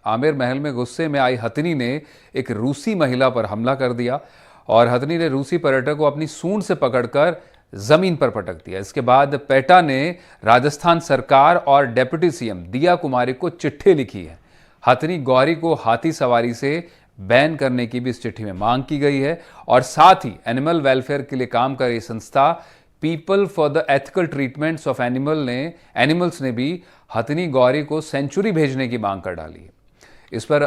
आमेर महल में गुस्से में आई हथिनी ने एक रूसी महिला पर हमला कर दिया और हथिनी ने रूसी पर्यटक को अपनी सूंड से पकड़कर जमीन पर पटक दिया। इसके बाद पेटा ने राजस्थान सरकार और डेप्यूटी सीएम दिया कुमारी को चिट्ठी लिखी है। हथिनी गौरी को हाथी सवारी से बैन करने की भी इस चिट्ठी में मांग की गई है और साथ ही एनिमल वेलफेयर के लिए काम कर रही संस्था people for the ethical treatments of animals ने भी हथिनी गौरी को सेंचुरी भेजने की मांग कर डाली है। इस पर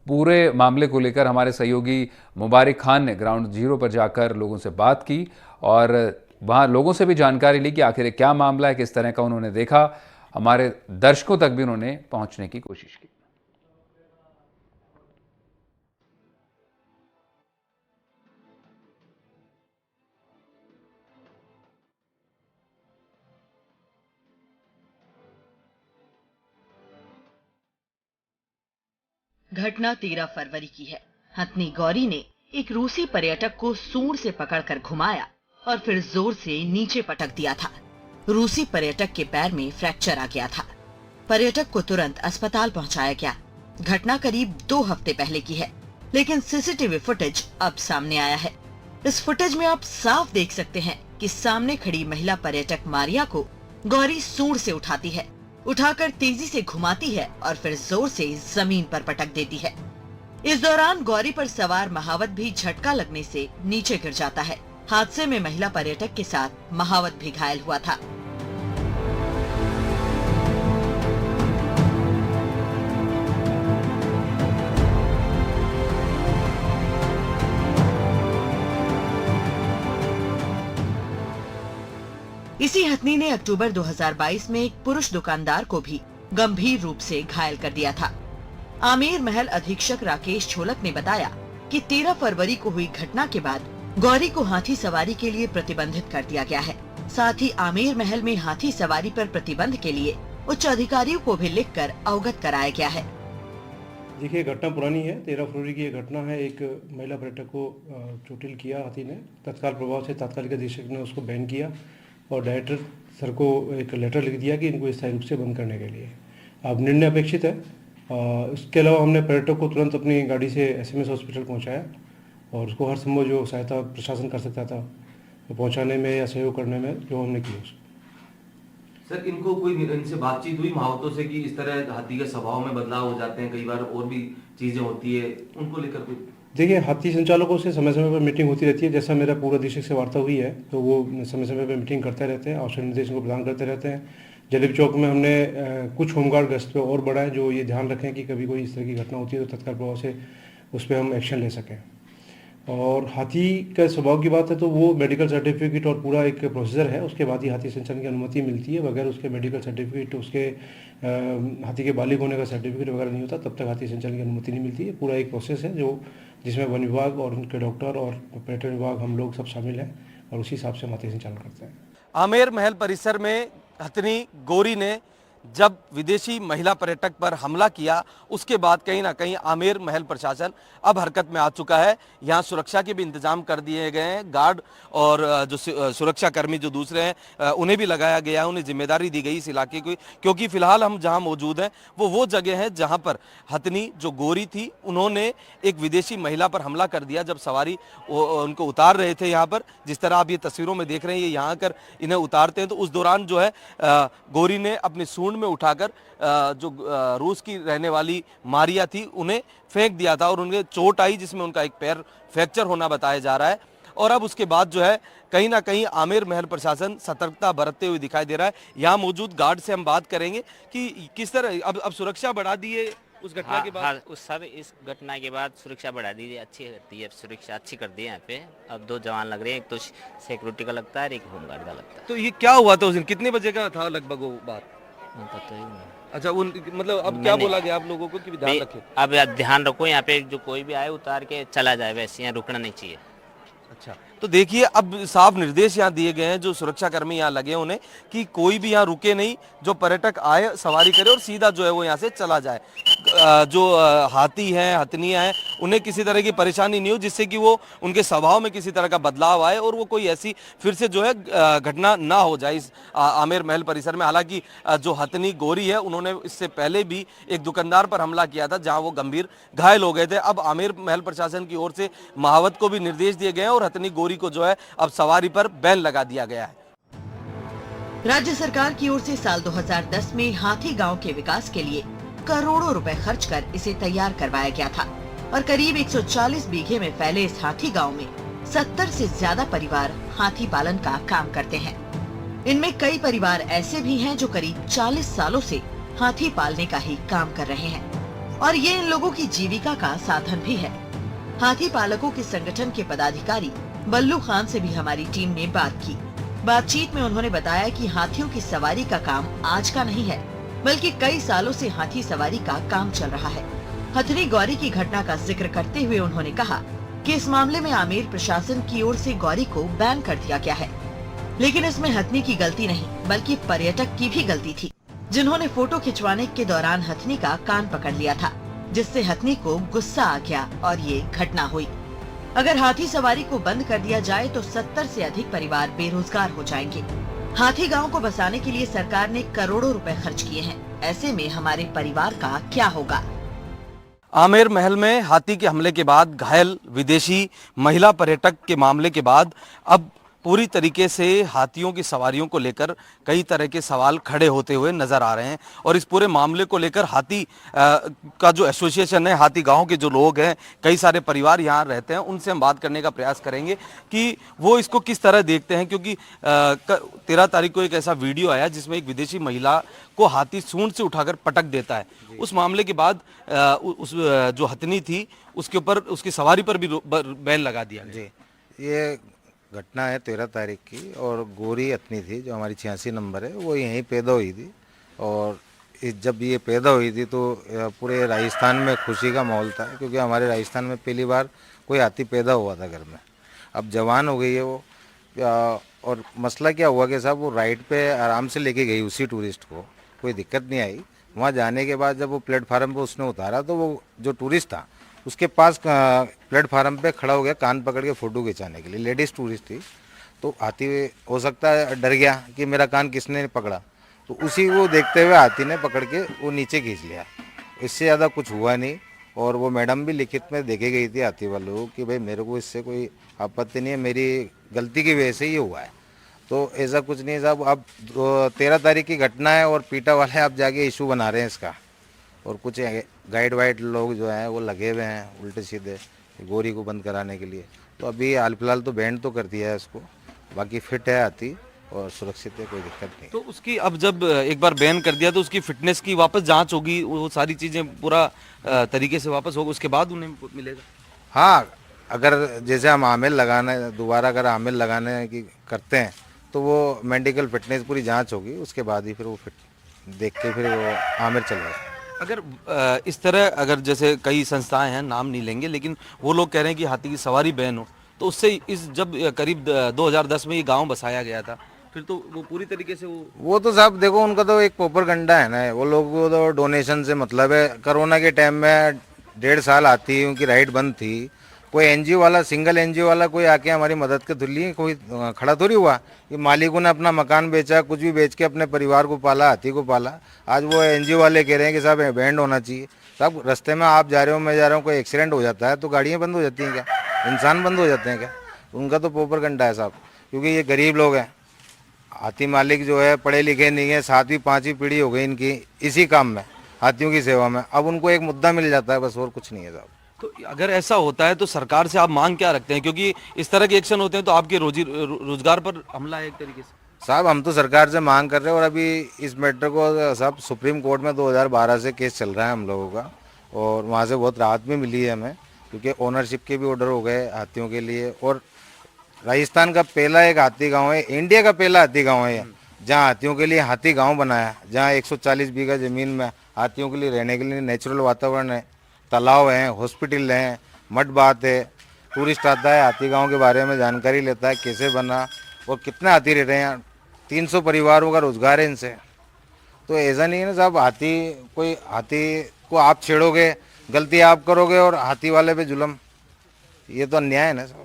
पूरे मामले को लेकर हमारे सहयोगी मुबारिक खान ने ग्राउंड जीरो पर जाकर लोगों से बात की और वहां लोगों से भी जानकारी ली कि आखिर क्या मामला है, किस तरह का उन्होंने देखा। हमारे दर्शकों तक भी उन्होंने पहुंचने की कोशिश की। घटना 13 फरवरी की है। हथनी गौरी ने एक रूसी पर्यटक को सूंड से पकड़कर घुमाया और फिर जोर से नीचे पटक दिया था। रूसी पर्यटक के पैर में फ्रैक्चर आ गया था। पर्यटक को तुरंत अस्पताल पहुंचाया गया। घटना करीब 2 हफ्ते पहले की है, लेकिन सीसीटीवी फुटेज अब सामने आया है। इस फुटेज में आप साफ देख सकते हैं कि सामने खड़ी महिला पर्यटक मारिया को गौरी सूंड से उठाती है, उठाकर तेजी से घुमाती है और फिर जोर से जमीन पर पटक देती है। इस दौरान गौरी पर सवार महावत भी झटका लगने से नीचे गिर जाता है। हादसे में महिला पर्यटक के साथ महावत भी घायल हुआ था। इसी हथनी ने अक्टूबर 2022 में एक पुरुष दुकानदार को भी गंभीर रूप से घायल कर दिया था। आमेर महल अधीक्षक राकेश छोलक ने बताया कि 13 फरवरी को हुई घटना के बाद गौरी को हाथी सवारी के लिए प्रतिबंधित कर दिया गया है। साथ ही आमेर महल में हाथी सवारी पर प्रतिबंध के लिए उच्च अधिकारियों को भी लिखकर अवगत कराया गया है। देखिए, घटना पुरानी है। 13 फरवरी की ये घटना है। एक महिला पर्यटक को चोटिल किया हाथी ने। तत्काल प्रभाव से तात्कालिक अधीक्षक ने उसको बैन किया और डायरेक्टर सर को एक लेटर लिख दिया कि इनको स्थायी रूप से बंद करने के लिए अब निर्णय अपेक्षित है। इसके अलावा हमने पर्यटक को तुरंत अपनी गाड़ी से एसएमएस हॉस्पिटल पहुंचाया और उसको हर संभव जो सहायता प्रशासन कर सकता था तो पहुंचाने में या सहयोग करने में जो हमने किया उसको। सर, इनको कोई इनसे बातचीत हुई महावतों से कि इस तरह हाथी के स्वभाव में बदलाव हो जाते हैं, कई बार और भी चीजें होती है, उनको लेकर कोई? देखिए, हाथी संचालकों से समय समय पर मीटिंग होती रहती है। जैसा मेरा पूर्व अधीक्षक से वार्ता हुई है तो वो समय समय पर मीटिंग करते रहते हैं, आवश्यक निर्देशों को प्रदान करते रहते हैं। जलेबी चौक में हमने कुछ होमगार्ड गश्त पे और बढ़ाएं जो ये ध्यान रखें कि कभी कोई इस तरह की घटना होती है तो तत्काल प्रभाव से उस पर हम एक्शन ले सकें। और हाथी का स्वभाव की बात है तो वो मेडिकल सर्टिफिकेट और पूरा एक प्रोसीजर है, उसके बाद ही हाथी संचालन की अनुमति मिलती है। बगैर उसके मेडिकल सर्टिफिकेट, उसके हाथी के बालिग होने का सर्टिफिकेट वगैरह नहीं होता, तब तक हाथी संचालन की अनुमति नहीं मिलती है। पूरा एक प्रोसेस है जो जिसमें वन विभाग और उनके डॉक्टर और पर्यटन विभाग हम लोग सब शामिल हैं और उसी हिसाब से हम हाथी संचालन करते हैं। आमेर महल परिसर में हथनी गौरी ने जब विदेशी महिला पर्यटक पर हमला किया उसके बाद कहीं ना कहीं आमेर महल प्रशासन अब हरकत में आ चुका है। यहाँ सुरक्षा के भी इंतजाम कर दिए गए हैं। गार्ड और जो सुरक्षा कर्मी जो दूसरे हैं उन्हें भी लगाया गया है, उन्हें जिम्मेदारी दी गई इस इलाके की, क्योंकि फिलहाल हम जहाँ मौजूद हैं वो जगह है जहाँ पर हथनी जो गौरी थी उन्होंने एक विदेशी महिला पर हमला कर दिया जब सवारी उनको उतार रहे थे। यहाँ पर जिस तरह आप ये तस्वीरों में देख रहे हैं, ये यहाँ कर इन्हें उतारते हैं तो उस दौरान जो है गौरी ने अपनी सूंड में उठाकर जो रूस की रहने वाली मारिया थी उन्हें फेंक दिया था और उन्हें चोट आई जिसमें उनका एक पैर फ्रैक्चर होना बताया जा रहा है। और अब उसके बाद जो है कहीं ना कहीं आमेर महल प्रशासन सतर्कता बरतते हुए दिखाई दे रहा है। यहाँ मौजूद गार्ड से हम बात करेंगे कि किस तरह अब सुरक्षा बढ़ा दी है उस घटना के बाद। उस सब इस घटना के बाद सुरक्षा बढ़ा दी, अच्छी करती है, सुरक्षा अच्छी कर दी है यहाँ पे। अब 2 जवान लग रहे हैं, एक तो सिक्योरिटी का लगता है, एक होमगार्ड का लगता है। तो ये क्या हुआ था उस दिन, कितने बजे का था लगभग वो बात? पता ही नहीं। अच्छा, उन मतलब अब क्या बोला गया आप लोगों को कि ध्यान रखें? अब ध्यान रखो, यहाँ पे जो कोई भी आए उतार के चला जाए, वैसे यहाँ रुकना नहीं चाहिए। अच्छा, तो देखिए अब साफ निर्देश यहाँ दिए गए हैं जो सुरक्षा कर्मी यहाँ लगे हैं उन्हें कि कोई भी यहाँ रुके नहीं, जो पर्यटक आए सवारी करे और सीधा जो है वो यहाँ से चला जाए। जो हाथी हैं हथनियाँ हैं उन्हें किसी तरह की परेशानी नहीं हो, जिससे कि वो उनके स्वभाव में किसी तरह का बदलाव आए और वो कोई ऐसी फिर से जो है घटना ना हो जाए इस आमेर महल परिसर में। हालांकि जो हथनी गोरी है उन्होंने इससे पहले भी एक दुकानदार पर हमला किया था जहां वो गंभीर घायल हो गए थे। अब आमेर महल प्रशासन की ओर से महावत को भी निर्देश दिए गए हैं और हथनी गोरी को जो है अब सवारी पर बैन लगा दिया गया है। राज्य सरकार की ओर से साल 2010 में हाथी गांव के विकास के लिए करोड़ों रुपए खर्च कर इसे तैयार करवाया गया था और करीब 140 बीघे में फैले इस हाथी गांव में 70 से ज्यादा परिवार हाथी पालन का काम करते हैं। इनमें कई परिवार ऐसे भी हैं जो करीब 40 सालों से हाथी पालने का ही काम कर रहे हैं और ये इन लोगों की जीविका का साधन भी है। हाथी पालकों के संगठन के पदाधिकारी बल्लू खान से भी हमारी टीम ने बात की। बातचीत में उन्होंने बताया कि हाथियों की सवारी का काम आज का नहीं है, बल्कि कई सालों से हाथी सवारी का काम चल रहा है। हथनी गौरी की घटना का जिक्र करते हुए उन्होंने कहा कि इस मामले में आमेर प्रशासन की ओर से गौरी को बैन कर दिया गया है, लेकिन इसमें हथनी की गलती नहीं बल्कि पर्यटक की भी गलती थी, जिन्होंने फोटो खिंचवाने के दौरान हथनी का कान पकड़ लिया था, जिससे हथनी को गुस्सा आ गया और ये घटना हुई। अगर हाथी सवारी को बंद कर दिया जाए तो 70 से अधिक परिवार बेरोजगार हो जाएंगे। हाथी गांव को बसाने के लिए सरकार ने करोड़ों रुपए खर्च किए हैं, ऐसे में हमारे परिवार का क्या होगा। आमेर महल में हाथी के हमले के बाद घायल विदेशी महिला पर्यटक के मामले के बाद अब पूरी तरीके से हाथियों की सवारियों को लेकर कई तरह के सवाल खड़े होते हुए नजर आ रहे हैं और इस पूरे मामले को लेकर हाथी का जो एसोसिएशन है, हाथी गांव के जो लोग हैं, कई सारे परिवार यहाँ रहते हैं, उनसे हम बात करने का प्रयास करेंगे कि वो इसको किस तरह देखते हैं। क्योंकि 13 तारीख को एक ऐसा वीडियो आया जिसमें एक विदेशी महिला को हाथी सूंड से उठाकर पटक देता है। उस मामले के बाद उस जो हथनी थी उसके ऊपर उसकी सवारी पर भी बैन लगा दिया गया। ये घटना है 13 तारीख की और गोरी हथनी थी जो हमारी 86 नंबर है, वो यहीं पैदा हुई थी और जब ये पैदा हुई थी तो पूरे राजस्थान में खुशी का माहौल था, क्योंकि हमारे राजस्थान में पहली बार कोई हाथी पैदा हुआ था घर में। अब जवान हो गई है वो। और मसला क्या हुआ कि साहब वो राइड पे आराम से लेके गई उसी टूरिस्ट को, कोई दिक्कत नहीं आई। वहाँ जाने के बाद जब वो प्लेटफार्म पे उसने उतारा तो वो जो टूरिस्ट था उसके पास प्लेटफार्म पे खड़ा हो गया कान पकड़ के फ़ोटो खिंचाने के लिए। लेडीज़ टूरिस्ट थी तो हाथी हो सकता है डर गया कि मेरा कान किसने पकड़ा, तो उसी को देखते हुए हाथी ने पकड़ के वो नीचे खींच लिया। इससे ज़्यादा कुछ हुआ नहीं और वो मैडम भी लिखित में देके गई थी हाथी वालों को कि भाई मेरे को इससे कोई आपत्ति नहीं है, मेरी गलती की वजह से ही हुआ है, तो ऐसा कुछ नहीं है साहब। अब 13 तारीख की घटना है और पीटा वाले आप जाके इशू बना रहे हैं इसका, और कुछ गाइड वाइड लोग जो हैं वो लगे हुए हैं उल्टे सीधे गोरी को बंद कराने के लिए। तो अभी हाल फिलहाल तो बैन तो कर दिया है इसको, बाकी फिट है हाथी और सुरक्षित है, कोई दिक्कत नहीं। तो उसकी अब जब एक बार बैन कर दिया तो उसकी फिटनेस की वापस जांच होगी, वो सारी चीजें पूरा तरीके से वापस होगा, उसके बाद उन्हें मिलेगा। हाँ, अगर जैसे हम आमिल लगाने दोबारा अगर आमिल लगाने की करते हैं तो वो मेडिकल फिटनेस पूरी जांच होगी, उसके बाद ही फिर वो फिट देख के फिर वो आमिर चलेगा। अगर इस तरह अगर जैसे कई संस्थाएं हैं, नाम नहीं लेंगे, लेकिन वो लोग कह रहे हैं कि हाथी की सवारी बैन हो, तो उससे इस जब करीब 2010 में ये गांव बसाया गया था फिर तो वो पूरी तरीके से वो तो साहब देखो उनका तो एक प्रोपेगेंडा है ना, वो लोग को तो डोनेशन से मतलब है। कोरोना के टाइम में 1.5 साल आती उनकी राइड बंद थी, कोई एनजीओ वाला सिंगल एनजीओ वाला कोई आके हमारी मदद के लिए कोई खड़ा थोड़ी हुआ कि मालिकों ने अपना मकान बेचा, कुछ भी बेच के अपने परिवार को पाला, हाथी को पाला। आज वो एनजीओ वाले कह रहे हैं कि साहब बैंड होना चाहिए। साहब रास्ते में आप जा रहे हो, मैं जा रहा हूँ, कोई एक्सीडेंट हो जाता है तो गाड़ियाँ बंद हो जाती हैं क्या, इंसान बंद हो जाते हैं क्या? उनका तो प्रोपेगेंडा है साहब, क्योंकि ये गरीब लोग हैं। हाथी मालिक जो है पढ़े लिखे नहीं है, 7वीं 5वीं पीढ़ी हो गई इनकी इसी काम में, हाथियों की सेवा में। अब उनको एक मुद्दा मिल जाता है बस, और कुछ नहीं है साहब। तो अगर ऐसा होता है तो सरकार से आप मांग क्या रखते हैं, क्योंकि इस तरह के एक्शन होते हैं तो आपके रोजगार पर हमला है एक तरीके से। साहब हम तो सरकार से मांग कर रहे हैं और अभी इस मैटर को साहब सुप्रीम कोर्ट में 2012 से केस चल रहा है हम लोगों का, और वहाँ से बहुत राहत भी मिली है हमें, क्योंकि ओनरशिप के भी ऑर्डर हो गए हाथियों के लिए। और राजस्थान का पहला एक हाथी गाँव है, इंडिया का पहला हाथी गाँव है जहाँ हाथियों के लिए हाथी गाँव बनाया, जहाँ 140 बीघा ज़मीन में हाथियों के लिए रहने के लिए नेचुरल वातावरण है, तालाब हैं, हॉस्पिटल हैं, मठ बात है, टूरिस्ट आता है, हाथी गांव के बारे में जानकारी लेता है, कैसे बना और कितने हाथी रह रहे हैं यहाँ। 300 परिवारों का रोजगार है इनसे। तो ऐसा नहीं है ना साहब, कोई हाथी को आप छेड़ोगे, गलती आप करोगे और हाथी वाले पे जुल्म, ये तो अन्याय है ना साहब।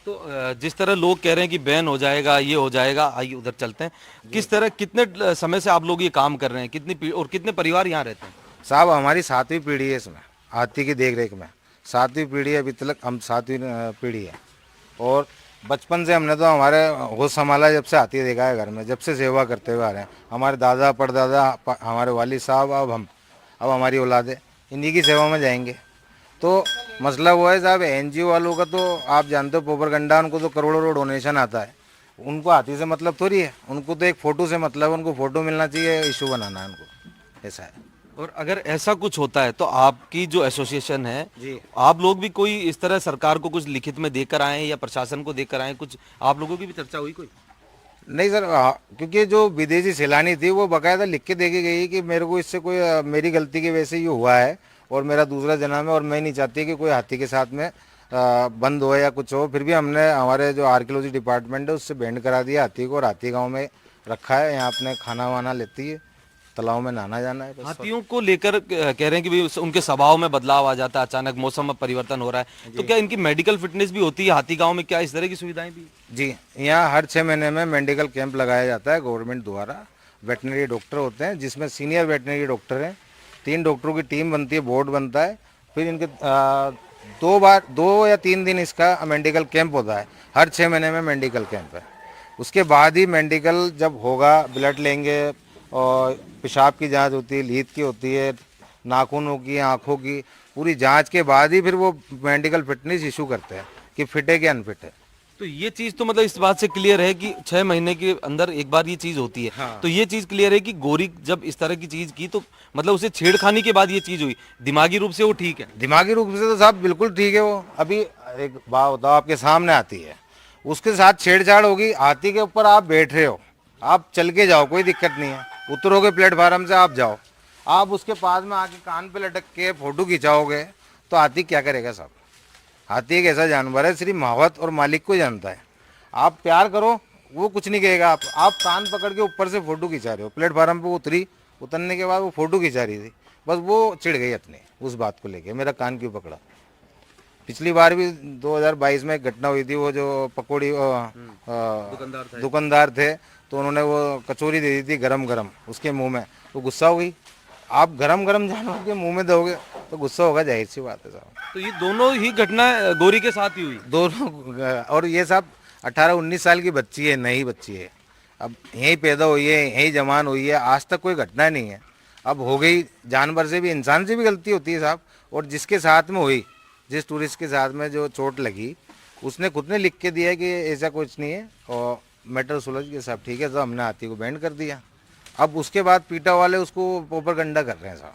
तो जिस तरह लोग कह रहे हैं कि बैन हो जाएगा, ये हो जाएगा, आइए उधर चलते हैं। किस तरह, कितने समय से आप लोग ये काम कर रहे हैं, और कितने परिवार यहाँ रहते हैं? साहब हमारी 7वीं पीढ़ी है इसमें, हाथी की देख रेख में 7वीं पीढ़ी है, अभी तक हम 7वीं पीढ़ी है। और बचपन से हमने तो हमारे होश संभाला जब से हाथी देखा है घर में, जब से सेवा करते हुए आ रहे हैं। हमारे दादा परदादा, हमारे वालिद साहब, अब हमारी औलाद है, इन्हीं की सेवा में जाएंगे। तो मसला वो है साहब, NGO वालों का तो आप जानते हो प्रोपेगेंडा, उनको तो करोड़ों डोनेशन आता है, उनको हाथी से मतलब थोड़ी है, उनको तो एक फ़ोटो से मतलब है, उनको फ़ोटो मिलना चाहिए, इशू बनाना है उनको, ऐसा है। और अगर ऐसा कुछ होता है तो आपकी जो एसोसिएशन है जी, आप लोग भी कोई इस तरह सरकार को कुछ लिखित में देकर आए हैं या प्रशासन को देकर आए हैं, कुछ आप लोगों की भी चर्चा हुई कोई? नहीं सर, क्योंकि जो विदेशी सैलानी थी वो बकायदा लिख के दे के गई कि मेरे को इससे कोई मेरी गलती की वजह से ये हुआ है और मेरा दूसरा जन्म है और मैं नहीं चाहती कि कोई हाथी के साथ में बंद हो या कुछ हो। फिर भी हमने हमारे जो आर्कियोलॉजी डिपार्टमेंट है उससे बैंड करा दिया हाथी को, और हाथी गाँव में रखा है। यहाँ अपने खाना वाना लेती है, तालाब में नहाना जाना है बस। हाथियों को लेकर कह रहे हैं कि भाई उनके स्वभाव में बदलाव आ जाता है, अचानक मौसम में परिवर्तन हो रहा है, तो क्या इनकी मेडिकल फिटनेस भी होती है हाथी गांव में, क्या इस तरह की सुविधाएं भी? जी, यहाँ हर 6 महीने में मेडिकल कैंप लगाया जाता है गवर्नमेंट द्वारा। वेटनरी डॉक्टर होते हैं जिसमें सीनियर वेटनरी डॉक्टर हैं, 3 डॉक्टरों की टीम बनती है, बोर्ड बनता है। फिर इनके 2 या 3 दिन इसका मेडिकल कैंप होता है, हर 6 महीने में मेडिकल कैंप है। उसके बाद ही मेडिकल जब होगा, ब्लड लेंगे और पेशाब की जांच होती है, लीद की होती है, नाखूनों की, आँखों की, पूरी जांच के बाद ही फिर वो मेडिकल फिटनेस इशू करते हैं कि फिट है कि अनफिट है। तो ये चीज तो मतलब इस बात से क्लियर है कि 6 महीने के अंदर एक बार ये चीज होती है। हाँ। तो ये चीज क्लियर है कि गोरी जब इस तरह की चीज की तो मतलब उसे छेड़खानी के बाद ये चीज हुई, दिमागी रूप से वो ठीक है? दिमागी रूप से तो साहब बिल्कुल ठीक है वो। अभी एक बात बताओ, आपके सामने आती है, उसके साथ छेड़छाड़ होगी, हाथी के ऊपर आप बैठ रहे हो, आप चल के जाओ, कोई दिक्कत नहीं है, उतरोगे प्लेटफार्म से आप जाओ, आप उसके पास में आके कान पे लटक के फोटो खिंचाओगे तो हाथी क्या करेगा साहब? हाथी एक ऐसा जानवर है, सिर्फ माहौत और मालिक को जानता है। आप प्यार करो, वो कुछ नहीं कहेगा। आप कान पकड़ के ऊपर से फोटो खिंचा रहे हो, प्लेटफार्म पे उतरी, उतरने के बाद वो फोटो खिंचा रही थी, बस वो चिढ़ गई अपने उस बात को लेके, मेरा कान क्यों पकड़ा। पिछली बार भी 2022 में एक घटना हुई थी, वो जो पकौड़ी दुकानदार थे, तो उन्होंने वो कचौरी दे दी थी गरम गरम उसके मुंह में, वो गुस्सा हो गई। आप गरम गरम जानवर के मुंह में दोगे तो गुस्सा होगा, जाहिर सी बात है साहब। तो ये दोनों ही घटना गोरी के साथ ही हुई? दोनों, और ये साहब 18-19 साल की बच्ची है, नई बच्ची है, अब यहीं पैदा हुई है, यहीं जवान हुई है, आज तक कोई घटना नहीं है। अब हो गई, जानवर से भी इंसान से भी गलती होती है साहब। और जिसके साथ में हुई, जिस टूरिस्ट के साथ में जो चोट लगी, उसने खुद ने लिख के दिया है कि ऐसा कुछ नहीं है और मैटर सुलझ गया साहब, ठीक है। तो हमने हाथी को बैंड कर दिया। अब उसके बाद पीटा वाले उसको प्रोपेगेंडा कर रहे हैं साहब।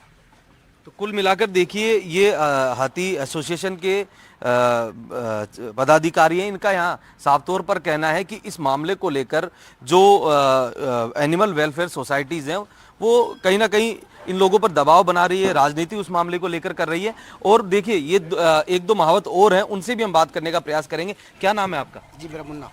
तो कुल मिलाकर देखिए, ये हाथी एसोसिएशन के पदाधिकारी हैं, इनका यहाँ साफ तौर पर कहना है कि इस मामले को लेकर जो एनिमल वेलफेयर सोसाइटीज़ हैं वो कहीं ना कहीं इन लोगों पर दबाव बना रही है, राजनीति उस मामले को लेकर कर रही है। और देखिए, ये 1-2 महावत और हैं, उनसे भी हम बात करने का प्रयास करेंगे। क्या नाम है आपका? जी मेरा मुन्ना।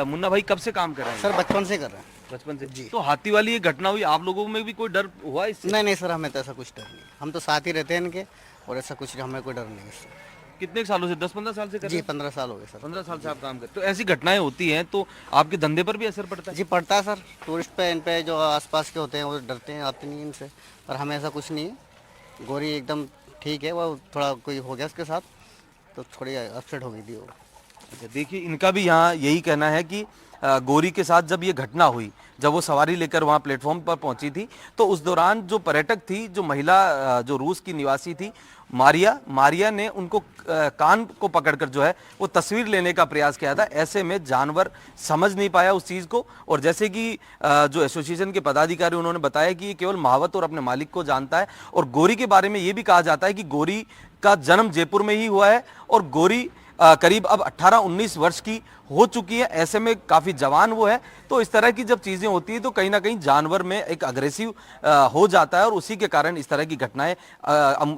मुन्ना भाई, कब से काम कर रहे हैं? सर बचपन से कर रहे हैं। बचपन से जी। तो हाथी वाली ये घटना हुई, आप लोगों में भी कोई डर हुआ इससे? नहीं सर, हमें तो ऐसा कुछ डर नहीं, हम तो साथ ही रहते हैं इनके, और ऐसा कुछ हमें कोई डर नहीं है इससे। कितने सालों से? 10-15 साल से कर रहे जी हैं? 15 साल हो गए सर। 15 साल से आप काम करते, तो ऐसी घटनाएं होती हैं तो आपके धंधे पर भी असर पड़ता है? जी पड़ता है सर, टूरिस्ट पे, इन पे जो आसपास के होते हैं वो डरते हैं, आते नहीं इनसे, पर हमें ऐसा कुछ नहीं है। गोरी एकदम ठीक है, वो थोड़ा कोई हो गया उसके साथ तो थोड़ी अपसेट हो गई थी वो। अच्छा, देखिए, इनका भी यहाँ यही कहना है कि गोरी के साथ जब ये घटना हुई, जब वो सवारी लेकर वहाँ प्लेटफॉर्म पर पहुंची थी, तो उस दौरान जो पर्यटक थी, जो महिला जो रूस की निवासी थी मारिया ने उनको कान को पकड़कर जो है वो तस्वीर लेने का प्रयास किया था। ऐसे में जानवर समझ नहीं पाया उस चीज़ को, और जैसे कि जो एसोसिएशन के पदाधिकारी उन्होंने बताया कि ये केवल महावत और अपने मालिक को जानता है। और गोरी के बारे में ये भी कहा जाता है कि गोरी का जन्म जयपुर में ही हुआ है और गोरी करीब अब 18-19 वर्ष की हो चुकी है, ऐसे में काफ़ी जवान वो है। तो इस तरह की जब चीज़ें होती हैं तो कहीं ना कहीं जानवर में एक अग्रेसिव हो जाता है और उसी के कारण इस तरह की घटनाएं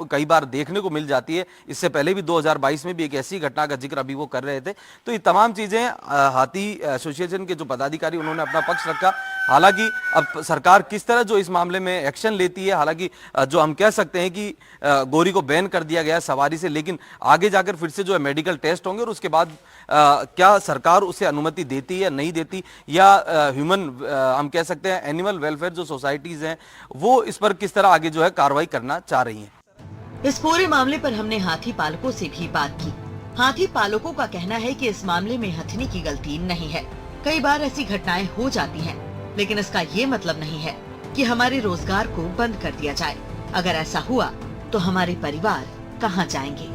कई बार देखने को मिल जाती है। इससे पहले भी 2022 में भी एक ऐसी घटना का जिक्र अभी वो कर रहे थे। तो ये तमाम चीज़ें हाथी एसोसिएशन के जो पदाधिकारी उन्होंने अपना पक्ष रखा। हालांकि अब सरकार किस तरह जो इस मामले में एक्शन लेती है, हालांकि जो हम कह सकते हैं कि गोरी को बैन कर दिया गया सवारी से, लेकिन आगे जाकर फिर से जो है मेडिकल टेस्ट होंगे और उसके बाद क्या सरकार उसे अनुमति देती है या नहीं देती, या ह्यूमन हम कह सकते हैं एनिमल वेलफेयर जो सोसाइटीज हैं वो इस पर किस तरह आगे जो है कार्रवाई करना चाह रही हैं। इस पूरे मामले पर हमने हाथी पालकों से भी बात की। हाथी पालकों का कहना है कि इस मामले में हथनी की गलती नहीं है। कई बार ऐसी घटनाएं हो जाती हैं, लेकिन इसका ये मतलब नहीं है कि हमारे रोजगार को बंद कर दिया जाए। अगर ऐसा हुआ तो हमारे परिवार कहाँ जाएंगे।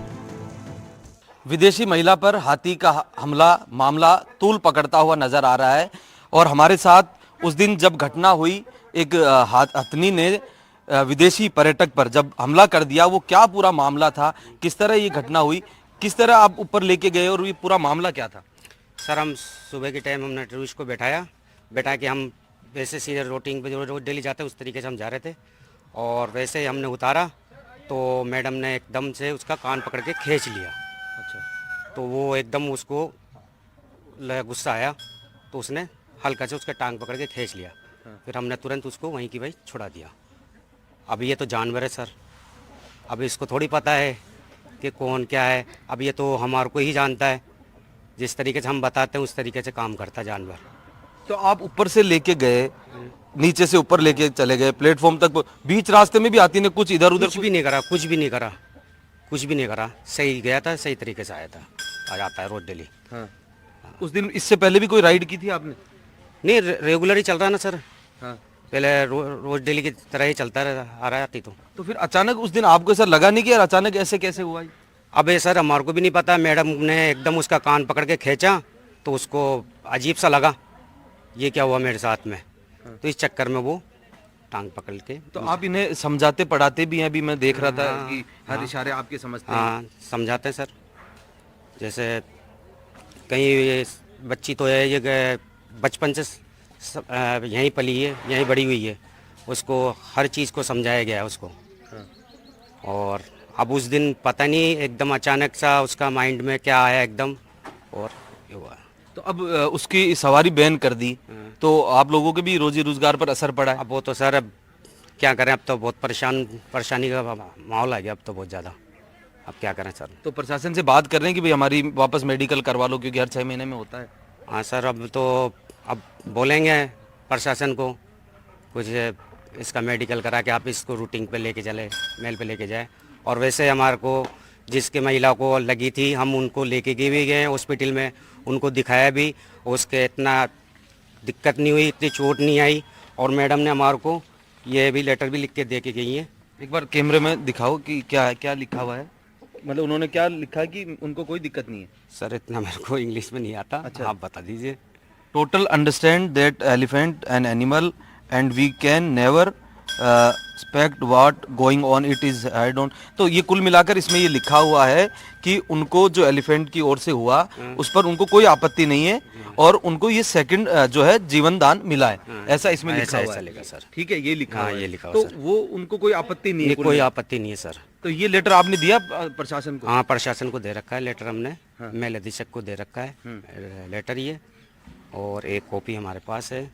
विदेशी महिला पर हाथी का हमला मामला तूल पकड़ता हुआ नजर आ रहा है और हमारे साथ उस दिन जब घटना हुई, एक हथनी ने विदेशी पर्यटक पर जब हमला कर दिया, वो क्या पूरा मामला था, किस तरह ये घटना हुई, किस तरह आप ऊपर लेके गए और ये पूरा मामला क्या था? सर हम सुबह के टाइम हमने टूरिस्ट को बैठा के हम वैसे सीधे रोटिंग पे जो रोज डेली जाते हैं उस तरीके से हम जा रहे थे और वैसे ही हमने उतारा तो मैडम ने एकदम से उसका कान पकड़ के खींच लिया। अच्छा। तो वो एकदम उसको गुस्सा आया तो उसने हल्का से उसका टांग पकड़ के खींच लिया। फिर हमने तुरंत उसको वहीं की वहीं छुड़ा दिया। अब ये तो जानवर है सर, अब इसको थोड़ी पता है कि कौन क्या है। अब ये तो हमारे को ही जानता है, जिस तरीके से हम बताते हैं उस तरीके से काम करता जानवर। तो आप ऊपर से लेके गए, नीचे से ऊपर लेके चले गए प्लेटफॉर्म तक, बीच रास्ते में भी हाथी ने कुछ इधर उधर कुछ भी नहीं करा, सही गया था, सही तरीके से आया था, आ जाता है रोज डेली। हाँ। उस दिन इससे पहले भी कोई राइड की थी आपने? नहीं, रेगुलर ही चल रहा है ना सर। हाँ। पहले रोज डेली की तरह ही चलता आ रहा है। तो फिर अचानक उस दिन आपको सर लगा नहीं कि यार अचानक ऐसे कैसे हुआ? अब ये सर हमारे को भी नहीं पता, मैडम ने एकदम उसका कान पकड़ के खींचा तो उसको अजीब सा लगा ये क्या हुआ मेरे साथ में। तो इस चक्कर में वो टांग पकड़ के। तो आप इन्हें समझाते पढ़ाते भी हैं? अभी मैं देख रहा था कि हर इशारे आपके समझते हैं। हाँ समझाते हैं सर। जैसे कहीं बच्ची तो है ये बचपन से यहीं पली है, यहीं बड़ी हुई है, उसको हर चीज़ को समझाया गया है उसको। और अब उस दिन पता नहीं एकदम अचानक सा उसका माइंड में क्या आया एकदम और ये हुआ। तो अब उसकी सवारी बैन कर दी तो आप लोगों के भी रोजी रोजगार पर असर पड़ा है? अब वो तो सर अब क्या करें, अब तो बहुत परेशानी का माहौल आ गया अब तो बहुत ज़्यादा। अब क्या करें सर? तो प्रशासन से बात कर रहे हैं कि भाई हमारी वापस मेडिकल करवा लो, क्योंकि हर 6 महीने में होता है। हाँ सर, अब बोलेंगे प्रशासन को कुछ इसका मेडिकल करा के आप इसको रूटिंग पे लेके चले, मेल पे लेके जाए। और वैसे हमारे को जिसके महिला को लगी थी हम उनको लेके भी गए हॉस्पिटल में, उनको दिखाया भी, उसके इतना दिक्कत नहीं हुई, इतनी चोट नहीं आई। और मैडम ने हमारे को ये भी लेटर भी लिख के दे के गई है। एक बार कैमरे में दिखाओ कि क्या लिखा हुआ है, मतलब उन्होंने क्या लिखा कि उनको कोई दिक्कत नहीं है? सर इतना मेरे को इंग्लिश में नहीं आता। अच्छा। आप बता दीजिए। Total understand that elephant an animal and we can never expect what going on it is I don't. तो ये कुल मिलाकर इसमें ये लिखा हुआ है कि उनको जो एलिफेंट की ओर से हुआ उस पर उनको कोई आपत्ति नहीं है और उनको ये सेकंड जो है जीवन दान मिला है, ऐसा इसमें लिखा हुआ है। सर ठीक है, ये लिखा हाँ, हुआ है। ये लिखा हुआ तो सर। वो उनको कोई आपत्ति नहीं है? कोई आपत्ति नहीं है सर। तो ये लेटर आपने दिया प्रशासन को? हाँ प्रशासन को दे रखा है लेटर हमने। मेल अधीक्षक को दे रखा है लेटर ये, और एक कॉपी हमारे पास है।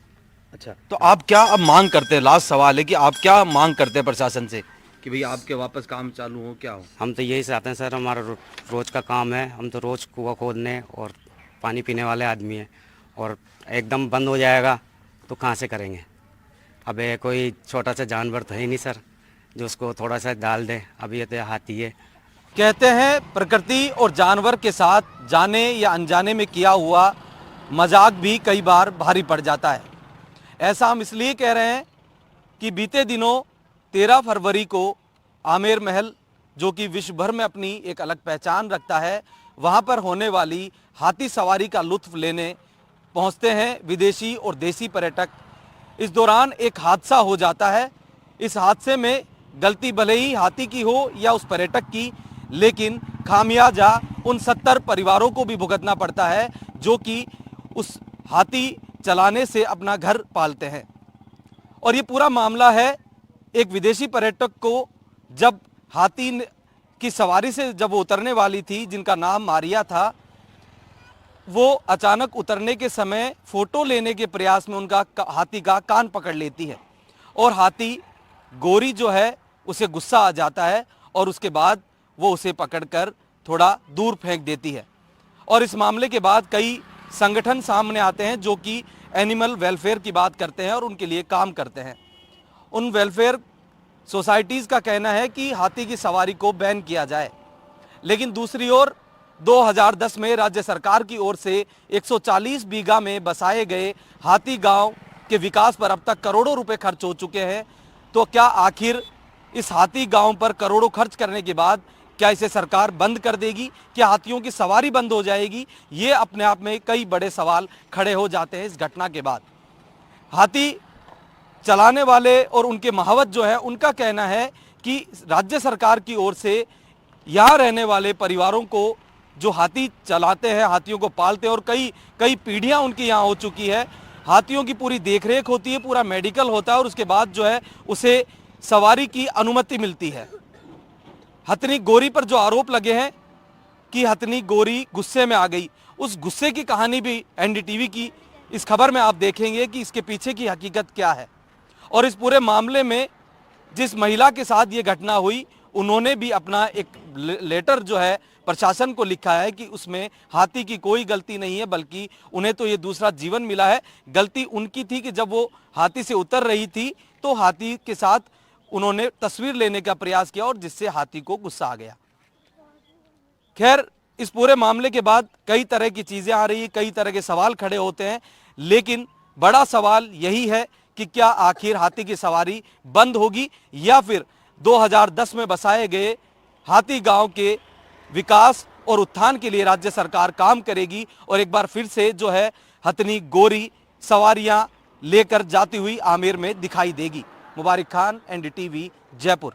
अच्छा, तो आप क्या अब मांग करते हैं? लास्ट सवाल है कि आप क्या मांग करते हैं प्रशासन से कि भाई आपके वापस काम चालू हो, क्या हो? हम तो यही चाहते हैं सर, हमारा रोज का काम है, हम तो रोज कुआं खोदने और पानी पीने वाले आदमी हैं, और एकदम बंद हो जाएगा तो कहाँ से करेंगे? अब ये कोई छोटा सा जानवर तो है ही नहीं सर जो उसको थोड़ा सा डाल दे। अब ये तो हाथी है। कहते हैं प्रकृति और जानवर के साथ जाने या अनजाने में किया हुआ मजाक भी कई बार भारी पड़ जाता है। ऐसा हम इसलिए कह रहे हैं कि बीते दिनों 13 फरवरी को आमेर महल, जो कि विश्व भर में अपनी एक अलग पहचान रखता है, वहाँ पर होने वाली हाथी सवारी का लुत्फ लेने पहुँचते हैं विदेशी और देसी पर्यटक। इस दौरान एक हादसा हो जाता है। इस हादसे में गलती भले ही हाथी की हो या उस पर्यटक की, लेकिन खामियाजा उन 70 परिवारों को भी भुगतना पड़ता है जो कि उस हाथी चलाने से अपना घर पालते हैं। और ये पूरा मामला है एक विदेशी पर्यटक को जब हाथी की सवारी से जब वो उतरने वाली थी, जिनका नाम मारिया था, वो अचानक उतरने के समय फोटो लेने के प्रयास में उनका हाथी का कान पकड़ लेती है और हाथी गोरी जो है उसे गुस्सा आ जाता है और उसके बाद वो उसे पकड़कर थोड़ा दूर फेंक देती है। और इस मामले के बाद कई संगठन सामने आते हैं जो कि एनिमल वेलफेयर की बात करते हैं और उनके लिए काम करते हैं। उन वेलफेयर सोसाइटीज़ का कहना है कि हाथी की सवारी को बैन किया जाए, लेकिन दूसरी ओर 2010 में राज्य सरकार की ओर से 140 बीघा में बसाए गए हाथी गांव के विकास पर अब तक करोड़ों रुपए खर्च हो चुके हैं। तो क्या आखिर इस हाथी गांव पर करोड़ों खर्च करने के बाद क्या इसे सरकार बंद कर देगी? क्या हाथियों की सवारी बंद हो जाएगी? ये अपने आप में कई बड़े सवाल खड़े हो जाते हैं इस घटना के बाद। हाथी चलाने वाले और उनके महावत जो है, उनका कहना है कि राज्य सरकार की ओर से यहाँ रहने वाले परिवारों को जो हाथी चलाते हैं, हाथियों को पालते हैं और कई पीढ़ियाँ उनकी यहाँ हो चुकी है, हाथियों की पूरी देखरेख होती है, पूरा मेडिकल होता है और उसके बाद जो है उसे सवारी की अनुमति मिलती है। हथनी गोरी पर जो आरोप लगे हैं कि हथनी गोरी गुस्से में आ गई, उस गुस्से की कहानी भी एनडीटीवी की इस खबर में आप देखेंगे कि इसके पीछे की हकीकत क्या है। और इस पूरे मामले में जिस महिला के साथ ये घटना हुई, उन्होंने भी अपना एक लेटर जो है प्रशासन को लिखा है कि उसमें हाथी की कोई गलती नहीं है, बल्कि उन्हें तो ये दूसरा जीवन मिला है। गलती उनकी थी कि जब वो हाथी से उतर रही थी तो हाथी के साथ उन्होंने तस्वीर लेने का प्रयास किया और जिससे हाथी को गुस्सा आ गया। खैर, इस पूरे मामले के बाद कई तरह की चीजें आ रही है, कई तरह के सवाल खड़े होते हैं, लेकिन बड़ा सवाल यही है कि क्या आखिर हाथी की सवारी बंद होगी या फिर 2010 में बसाए गए हाथी गांव के विकास और उत्थान के लिए राज्य सरकार काम करेगी और एक बार फिर से जो है हथनी गोरी सवारियां लेकर जाती हुई आमेर में दिखाई देगी। मुबारक खान, एनडीटीवी, जयपुर।